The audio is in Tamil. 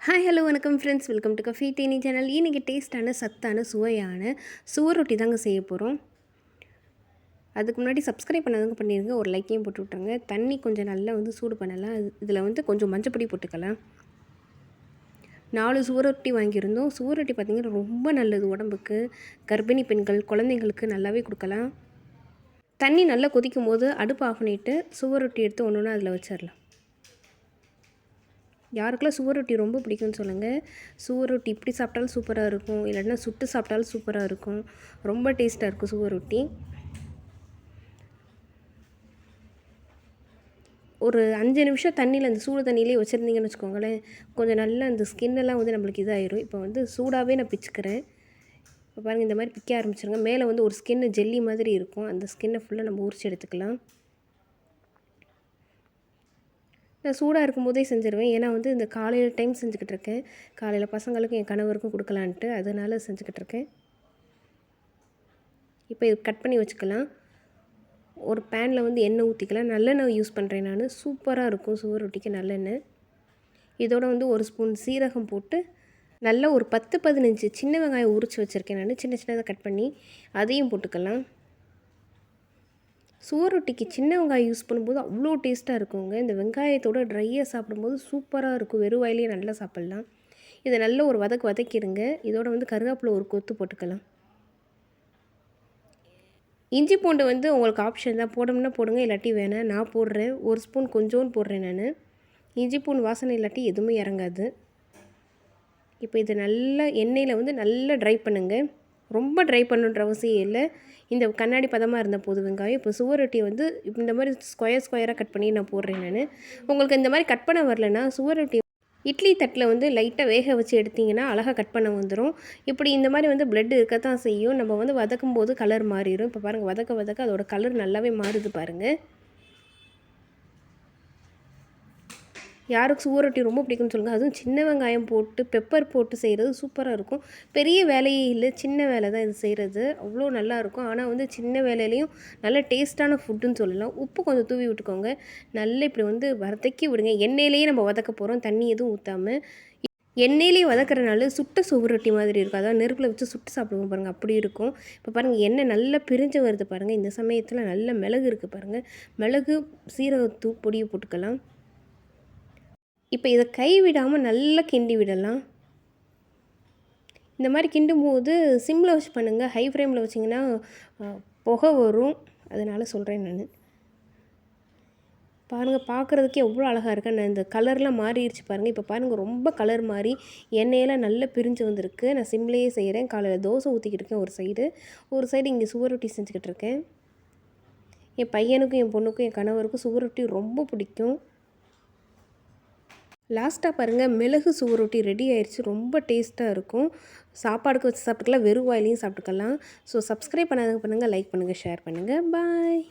ஹாய் ஹலோ வணக்கம் friends, welcome to Kafi Theni channel. இன்றைக்கி டேஸ்ட்டான சத்தான சுவையான சுவரொட்டி தாங்க செய்ய போகிறோம். அதுக்கு முன்னாடி சப்ஸ்கிரைப் பண்ணாதவங்க பண்ணிடுங்க, ஒரு லைக்கையும் போட்டு விட்ருங்க. தண்ணி கொஞ்சம் நல்லா சூடு பண்ணலாம். இதில் கொஞ்சம் மஞ்சப்பொடி போட்டுக்கலாம். 4 சுவரொட்டி வாங்கியிருந்தோம். சுவரொட்டி பார்த்திங்கன்னா ரொம்ப நல்லது உடம்புக்கு. கர்ப்பிணி பெண்கள், குழந்தைங்களுக்கு நல்லாவே கொடுக்கலாம். தண்ணி நல்லா கொதிக்கும் போது அடுப்பு ஆஃப் பண்ணிவிட்டு சுவரொட்டி எடுத்து ஒன்று ஒன்று அதில் வச்சிடலாம். யாருக்கெல்லாம் சுவரொட்டி ரொம்ப பிடிக்கும்னு சொல்லுங்கள். சுவரொட்டி இப்படி சாப்பிட்டாலும் சூப்பராக இருக்கும், இல்லைன்னா சுட்டு சாப்பிட்டாலும் சூப்பராக இருக்கும். ரொம்ப டேஸ்ட்டாக இருக்கும் சுவரொட்டி. ஒரு 5 நிமிஷம் தண்ணியில் அந்த சூடு தண்ணியிலே வச்சுருந்தீங்கன்னு வச்சுக்கோங்களேன், கொஞ்சம் நல்லா அந்த ஸ்கின்னெல்லாம் நம்மளுக்கு இதாகிடும். இப்போ சூடாகவே நான் பிச்சுக்கிறேன். இப்போ பாருங்கள், இந்த மாதிரி பிக்க ஆரம்பிச்சிருங்க. மேலே ஒரு ஸ்கின்னு ஜெல்லி மாதிரி இருக்கும். அந்த ஸ்கின்னை ஃபுல்லாக நம்ம உரிச்சு எடுத்துக்கலாம். நான் சூடாக இருக்கும்போதே செஞ்சுருவேன். ஏன்னா இந்த காலையில் டைம் செஞ்சுக்கிட்டு இருக்கேன். காலையில் பசங்களுக்கும் என் கணவருக்கும் கொடுக்கலான்ட்டு, அதனால் செஞ்சுக்கிட்டு இருக்கேன். இப்போ இது கட் பண்ணி வச்சுக்கலாம். ஒரு பேனில் எண்ணெய் ஊற்றிக்கலாம். நல்லெண்ணெய் யூஸ் பண்ணுறேன் நான். சூப்பராக இருக்கும் சுவரொட்டிக்கு நல்லெண்ணெய். இதோட ஒரு ஸ்பூன் சீரகம் போட்டு நல்லா ஒரு 10-15 சின்ன வெங்காயம் உரித்து வச்சுருக்கேன் நான். சின்ன சின்னதாக கட் பண்ணி அதையும் போட்டுக்கலாம். சுவரொட்டிக்கு சின்ன வெங்காயம் யூஸ் பண்ணும்போது அவ்வளோ டேஸ்ட்டாக இருக்குங்க. இந்த வெங்காயத்தோட ட்ரையாக சாப்பிடும்போது சூப்பராக இருக்கும். வெறும் வாயிலே நல்லா சாப்பிட்லாம். இதை நல்ல ஒரு வதக்கிடுங்க. இதோட கருவேப்பிலை ஒரு கொத்து போட்டுக்கலாம். இஞ்சி பூண்டு உங்களுக்கு ஆப்ஷன் தான், போடணும்னா போடுங்க, இல்லாட்டி வேணாம். நான் போடுறேன், ஒரு ஸ்பூன் கொஞ்சோன்னு போடுறேன் நான். இஞ்சி பூண்டு வாசனை இல்லாட்டி எதுவுமே இறங்காது. இப்போ இது நல்லா எண்ணெயில் நல்லா ட்ரை பண்ணுங்கள். ரொம்ப ட்ரை பண்ணுன்ற அவசியம் இல்லை. இந்த கண்ணாடி பதமாக இருந்த போது வெங்காயம். இப்போ சுவரொட்டி இந்த மாதிரி ஸ்கொயராக கட் பண்ணி நான் போடுறேன் நான். உங்களுக்கு இந்த மாதிரி கட் பண்ண வரலன்னா சுவரொட்டி இட்லி தட்டில் லைட்டாக வேக வச்சு எடுத்திங்கன்னா அழகாக கட் பண்ண வந்துடும். இப்படி இந்த மாதிரி பிளட் இருக்கத்தான் செய்யும். நம்ம வதக்கும் போது கலர் மாறிடும். இப்போ பாருங்கள், வதக்க அதோட கலர் நல்லாவே மாறுது பாருங்கள். யாருக்கு சுவரொட்டி ரொம்ப பிடிக்கும்னு சொல்லுங்கள். அதுவும் சின்ன வெங்காயம் போட்டு பெப்பர் போட்டு செய்கிறது சூப்பராக இருக்கும். பெரிய வேலையே இல்லை, சின்ன வேலை தான் இது செய்கிறது. அவ்வளோ நல்லாயிருக்கும். ஆனால் சின்ன வேலையிலையும் நல்ல டேஸ்ட்டான ஃபுட்டுன்னு சொல்லலாம். உப்பு கொஞ்சம் தூவி விட்டுக்கோங்க. நல்லா இப்படி வதக்கி விடுங்க. எண்ணெயிலேயே நம்ம வதக்க போகிறோம், தண்ணி எதுவும் ஊற்றாமல். எண்ணெயிலேயே வதக்கிறனால சுட்ட சுவரொட்டி மாதிரி இருக்கும். அதாவது நெருப்பில் வச்சு சுட்டு சாப்பிடுவோம் பாருங்கள், அப்படி இருக்கும். இப்போ பாருங்கள், எண்ணெய் நல்லா பிரிஞ்சு வருது பாருங்கள். இந்த சமயத்தில் நல்ல மிளகு இருக்குது பாருங்கள். மிளகு சீரகத்தூ பொடியை போட்டுக்கலாம். இப்போ இதை கைவிடாமல் நல்லா கிண்டி விடலாம். இந்த மாதிரி கிண்டும் போது சிம்மில் வச்சு பண்ணுங்கள். ஹை ஃப்ளேமில் வச்சிங்கன்னா புகை வரும். அதனால் சொல்கிறேன் நான். பாருங்கள், பார்க்குறதுக்கே எவ்வளோ அழகாக இருக்கேன். நான் இந்த கலர்லாம் மாறிடுச்சு பாருங்கள். இப்போ பாருங்கள், ரொம்ப கலர் மாறி எண்ணெயெல்லாம் நல்லா பிரிஞ்சு வந்திருக்கு. நான் சிம்லேயே செய்கிறேன். காலையில் தோசை ஊற்றிக்கிட்டு இருக்கேன் ஒரு சைடு இங்கே சுவரொட்டி செஞ்சுக்கிட்டு இருக்கேன். என் பையனுக்கும் என் பொண்ணுக்கும் என் கணவருக்கும் சுவரொட்டி ரொம்ப பிடிக்கும். லாஸ்ட்டாக பாருங்கள், மிளகு சுவரொட்டி ரெடி ஆயிடுச்சு. ரொம்ப டேஸ்ட்டாக இருக்கும். சாப்பாடுக்கு வச்சு சாப்பிட்டுக்கலாம், வெறும் வாயிலையும் சாப்பிட்டுக்கலாம். ஸோ சப்ஸ்கிரைப் பண்ணாதவங்க பண்ணுங்கள், லைக் பண்ணுங்கள், ஷேர் பண்ணுங்கள். பாய்.